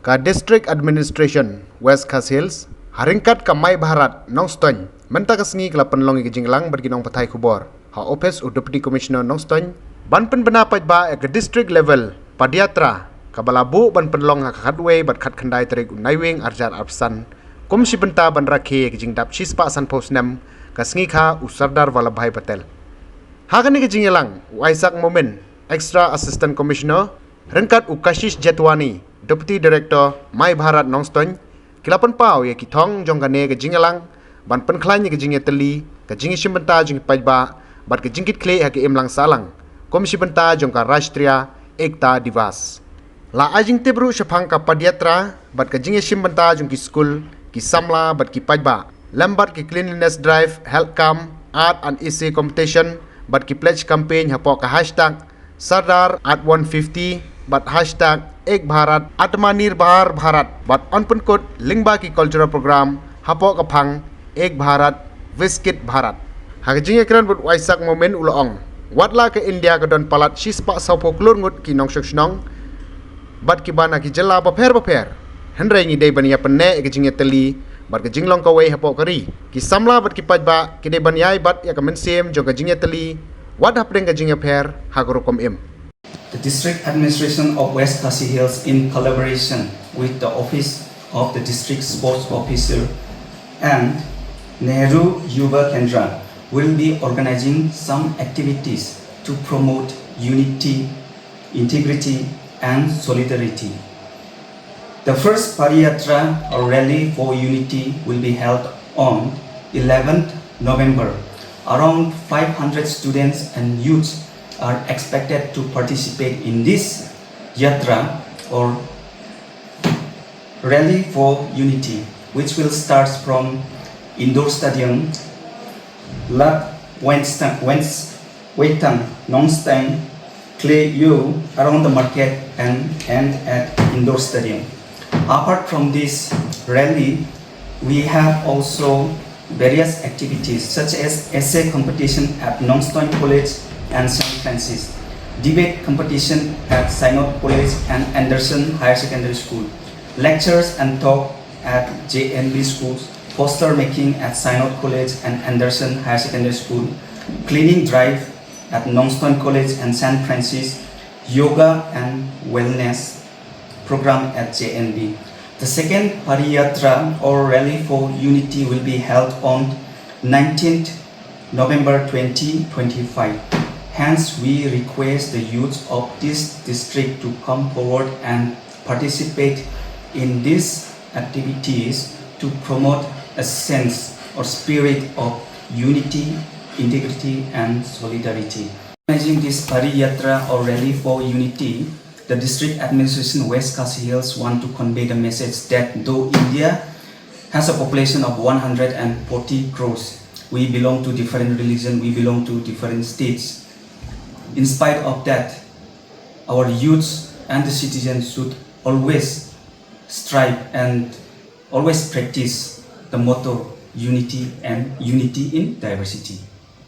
ka District Administration West Khas Hills haringkat ka Mai Bharat Nongstony menta ka sngi kala penlongi ke jinglang bagi nong pathai kubor ha office of Deputy Commissioner Nongstony ban pen bena ba ke district level padiatra ka balabu ban penlong ha khatwe bat khat khandai tarik unaiwing arjar arsan komisi benta ban rakhe ke jingdap chispa san posnam ka sngi kha usardar Vallabhbhai Patel hagani ke jinglang Waisak Momin Extra Assistant Commissioner rengkat Ukashish Jetwani Deputy Director Mai Bharat Nongstony kilapan pau ye kitong jonggane ke jingalang ban penklanya ke Jingïatylli ke jingi simbenta jing pajba bat ke jingkit kle ha ke imlang salang komisi benta jongka Rashtriya Ekta Divas la ajing tebru shapang ka padiatra bat ke jingi simbenta jong ki school ki samla bat ki pajba lambat ki cleanliness drive health camp art and essay competition bat ki pledge campaign ha po ka hashtag Sardar at 150 bat hashtag Ek Bharat Atmanirbhar Bharat bat on penkot lingba ki cultural program hapo kapang Ek Bharat Viskit Bharat hagajing ekran but Waisak Momin uloong watla ke India ke don palat shispa saupo klur ngut ki nong shoknong bat ki bana ki jela baper hendrai ni dei bania Pynneh ke Jingïatylli bat ke jinglong kawai hapo kari ki samla bat ki pajba ki dei banyai bat ya ke mensem jong ke Jingïatylli wat Hapdeng ke Jingiapher ha Rukom im. The District Administration of West Khas Hills, in collaboration with the Office of the District Sports Officer and Nehru Yuva Kendra, will be organizing some activities to promote unity, integrity, and solidarity. The first Padiyatra or Rally for Unity will be held on 11th November. Around 500 students and youths are expected to participate in this yatra or Rally for Unity, which will start from indoor stadium Lat Wetang Nongstang Clay U around the market and end at indoor stadium. Apart from this rally, we have also various activities such as essay competition at Nongstony College and St. Francis, debate competition at Synod College and Anderson Higher Secondary School, lectures and talk at JNB schools, poster making at Synod College and Anderson Higher Secondary School, cleaning drive at Nongstony College and St. Francis, yoga and wellness program at JNB. The second Padiyatra or Rally for Unity will be held on 19th November 2025. Hence, we request the youth of this district to come forward and participate in these activities to promote a sense or spirit of unity, integrity, and solidarity. Organizing this Padiyatra or Rally for Unity, the District Administration West Khas Hills want to convey the message that though India has a population of 140 crores, we belong to different religions, we belong to different states. In spite of that, our youths and the citizens should always strive and always practice the motto unity and unity in diversity.